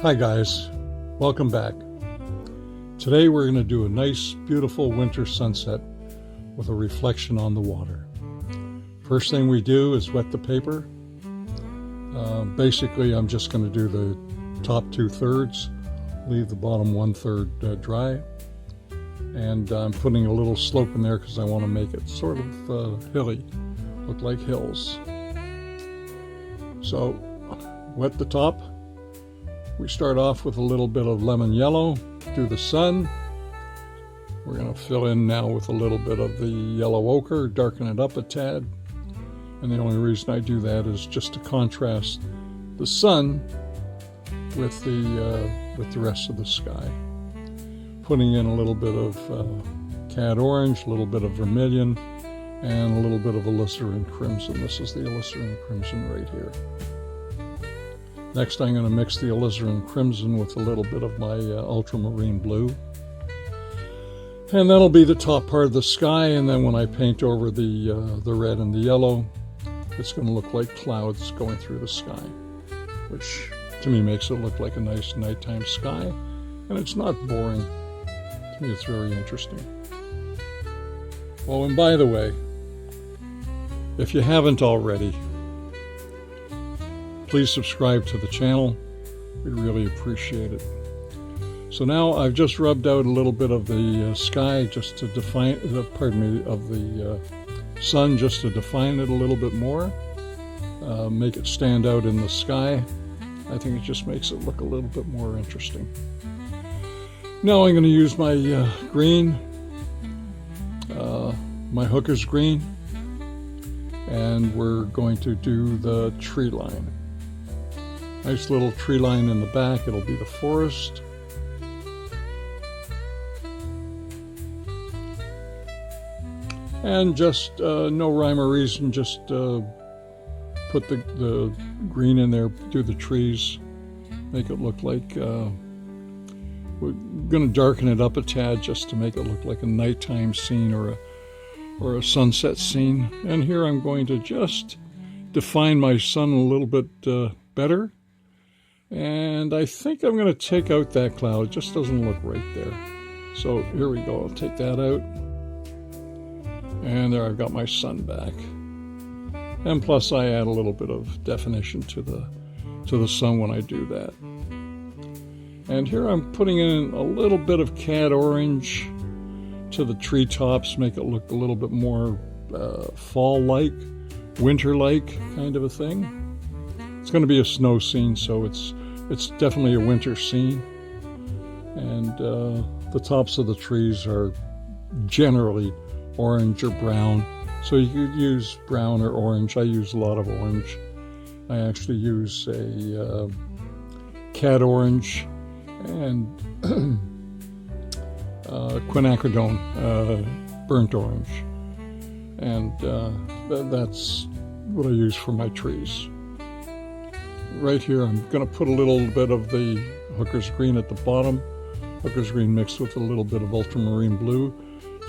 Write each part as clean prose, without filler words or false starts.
Hi guys, welcome back. Today we're going to do a nice beautiful winter sunset with a reflection on the water. First thing we do is wet the paper. Basically I'm just going to do the top 2/3, leave the bottom 1/3 dry, and I'm putting a little slope in there because I want to make it sort of hilly, look like hills. So wet the top. We start off with a little bit of lemon yellow, do the sun. We're going to fill in now with a little bit of the yellow ochre, darken it up a tad. And the only reason I do that is just to contrast the sun with the rest of the sky. Putting in a little bit of cad orange, a little bit of vermilion, and a little bit of alizarin crimson. This is the alizarin crimson right here. Next, I'm going to mix the alizarin crimson with a little bit of my ultramarine blue. And that'll be the top part of the sky, and then when I paint over the red and the yellow, it's going to look like clouds going through the sky, which to me makes it look like a nice nighttime sky, and it's not boring. To me, it's very interesting. Oh, and by the way, if you haven't already, please subscribe to the channel. We'd really appreciate it. So now I've just rubbed out a little bit of the sky just to define, of the sun, just to define it a little bit more, make it stand out in the sky. I think it just makes it look a little bit more interesting. Now I'm going to use my green, my hooker's green, and we're going to do the tree line. Nice little tree line in the back. It'll be the forest. And just no rhyme or reason, just put the green in there, do the trees, make it look like, we're going to darken it up a tad just to make it look like a nighttime scene or a sunset scene. And here I'm going to just define my sun a little bit better. And I think I'm going to take out that cloud. It just doesn't look right there. So here we go. I'll take that out. And there I've got my sun back. And plus I add a little bit of definition to the sun when I do that. And here I'm putting in a little bit of cad orange to the treetops, make it look a little bit more fall-like, winter-like kind of a thing. It's going to be a snow scene, so it's definitely a winter scene. And the tops of the trees are generally orange or brown, so you could use brown or orange. I use a lot of orange. I actually use a cad orange and quinacridone burnt orange, and that's what I use for my trees. Right here I'm going to put a little bit of the hooker's green at the bottom, hooker's green mixed with a little bit of ultramarine blue,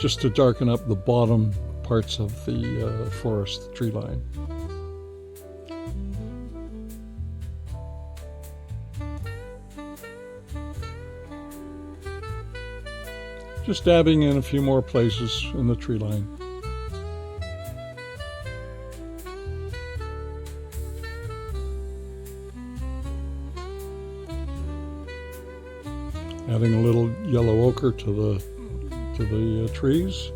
just to darken up the bottom parts of the forest tree line. Just dabbing in a few more places in the tree line. Adding a little yellow ochre to the trees,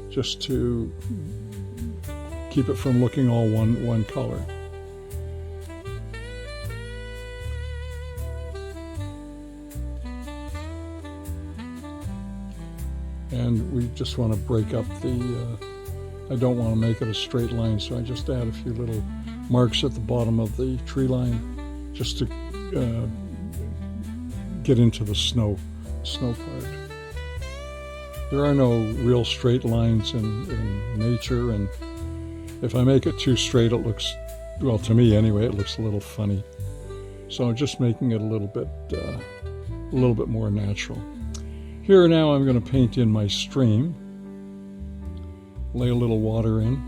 just to keep it from looking all one color. And we just want to break up I don't want to make it a straight line, so I just add a few little marks at the bottom of the tree line, just to get into the snow part. There are no real straight lines in nature, and if I make it too straight, it looks, well, to me anyway, it looks a little funny. So I'm just making it a little bit more natural. Here now I'm going to paint in my stream, lay a little water in.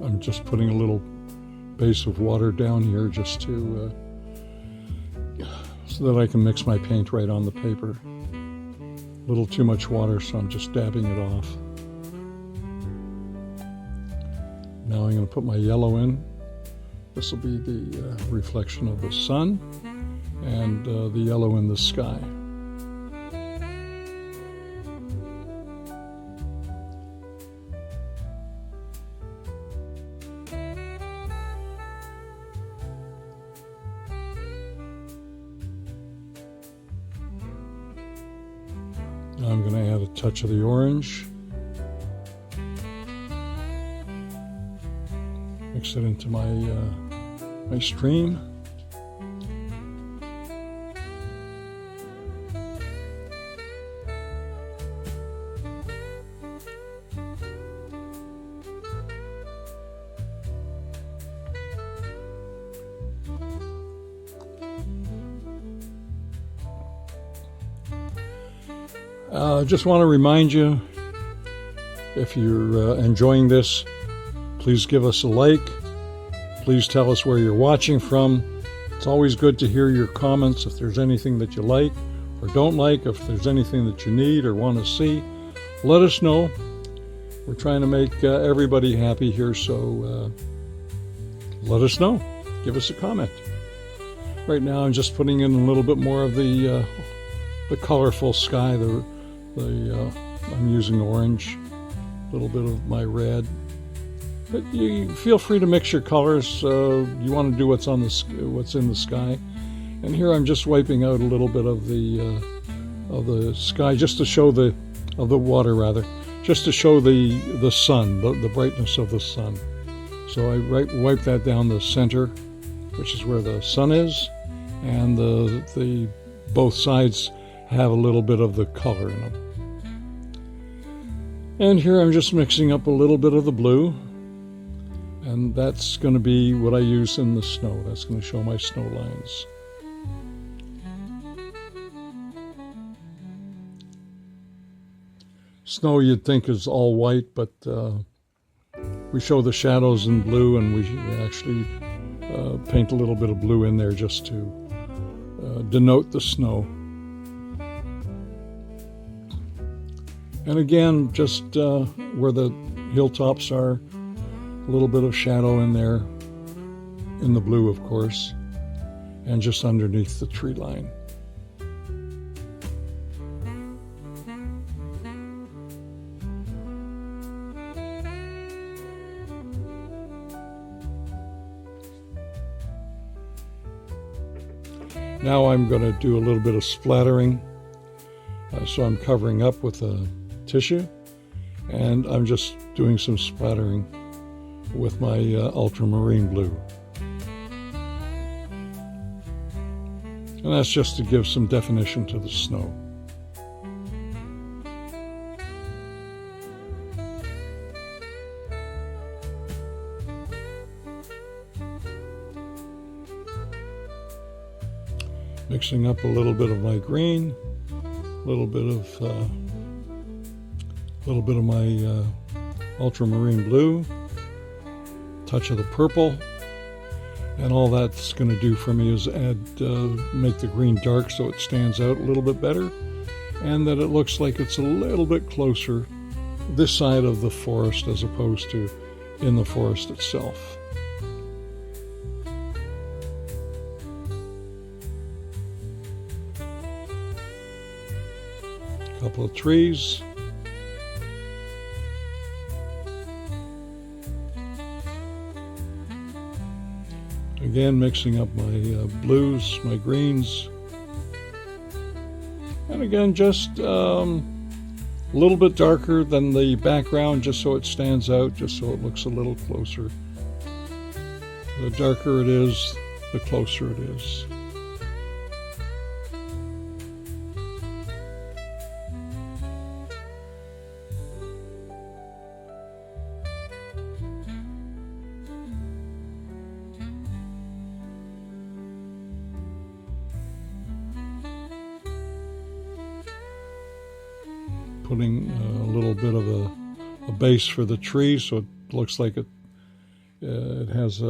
I'm just putting a little base of water down here just to so that I can mix my paint right on the paper. A little too much water, so I'm just dabbing it off. Now I'm going to put my yellow in. This will be the reflection of the sun and the yellow in the sky. Now I'm going to add a touch of the orange. Mix it into my my stream. I just want to remind you, if you're enjoying this, please give us a like. Please tell us where you're watching from. It's always good to hear your comments if there's anything that you like or don't like, if there's anything that you need or want to see. Let us know. We're trying to make everybody happy here, so let us know. Give us a comment. Right now I'm just putting in a little bit more of the colorful sky. I'm using orange, a little bit of my red. But you feel free to mix your colors. You want to do what's in the sky. And here I'm just wiping out a little bit of the sky, just to show the water rather, just to show the sun, the brightness of the sun. So I wipe that down the center, which is where the sun is, and the both sides have a little bit of the color in them. And here I'm just mixing up a little bit of the blue, and that's going to be what I use in the snow. That's going to show my snow lines. Snow you'd think is all white, but we show the shadows in blue, and we actually paint a little bit of blue in there just to denote the snow. And again, just where the hilltops are, a little bit of shadow in there, in the blue, of course, and just underneath the tree line. Now I'm going to do a little bit of splattering. So I'm covering up with a tissue, and I'm just doing some splattering with my ultramarine blue. And that's just to give some definition to the snow. Mixing up a little bit of my green, a little bit of my ultramarine blue, touch of the purple, and all that's going to do for me is make the green dark so it stands out a little bit better, and that it looks like it's a little bit closer this side of the forest as opposed to in the forest itself. Couple of trees. Again, mixing up my blues, my greens. And again, just a little bit darker than the background, just so it stands out, just so it looks a little closer. The darker it is, the closer it is. Putting a little bit of a base for the tree so it looks like it It's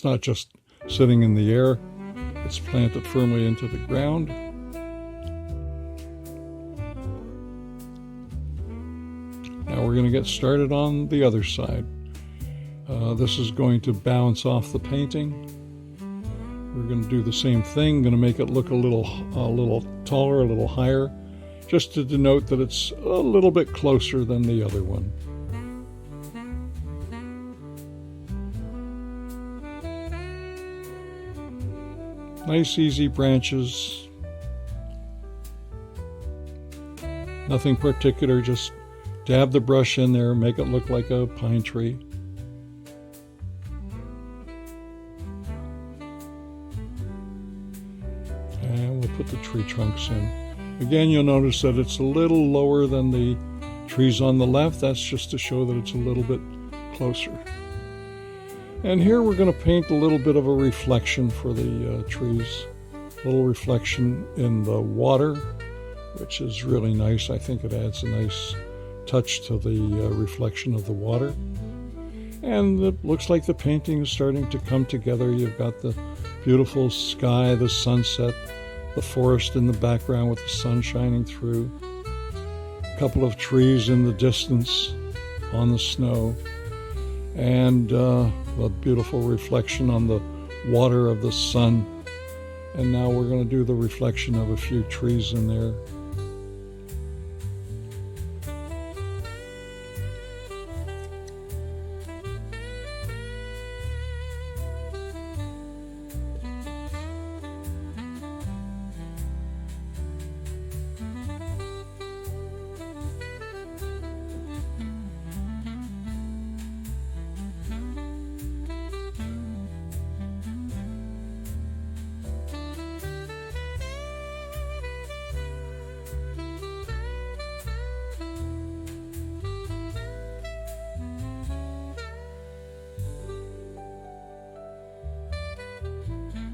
not just sitting in the air, it's planted firmly into the ground. Now we're going to get started on the other side. This is going to bounce off the painting. We're going to do the same thing, going to make it look a little taller, a little higher, just to denote that it's a little bit closer than the other one. Nice easy branches. Nothing particular, just dab the brush in there, make it look like a pine tree. And we'll put the tree trunks in. Again, you'll notice that it's a little lower than the trees on the left. That's just to show that it's a little bit closer. And here we're going to paint a little bit of a reflection for the trees. A little reflection in the water, which is really nice. I think it adds a nice touch to the reflection of the water. And it looks like the painting is starting to come together. You've got the beautiful sky, the sunset, the forest in the background with the sun shining through. A couple of trees in the distance on the snow. And a beautiful reflection on the water of the sun. And now we're going to do the reflection of a few trees in there.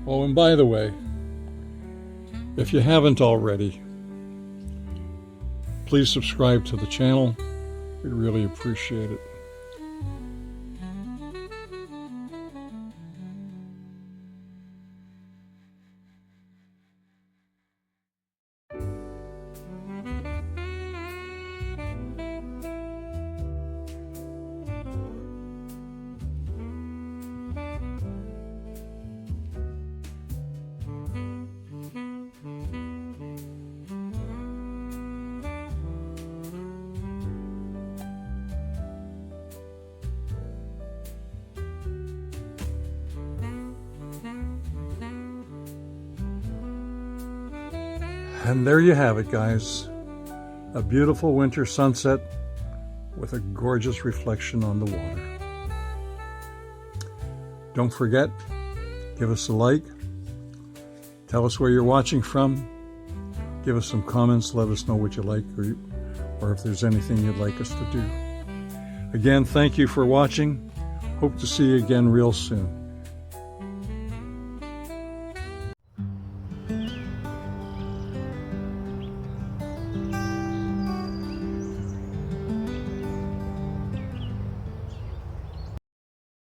Oh, and by the way, if you haven't already, please subscribe to the channel. We'd really appreciate it. And there you have it, guys. A beautiful winter sunset with a gorgeous reflection on the water. Don't forget, give us a like. Tell us where you're watching from. Give us some comments. Let us know what you like or if there's anything you'd like us to do. Again, thank you for watching. Hope to see you again real soon.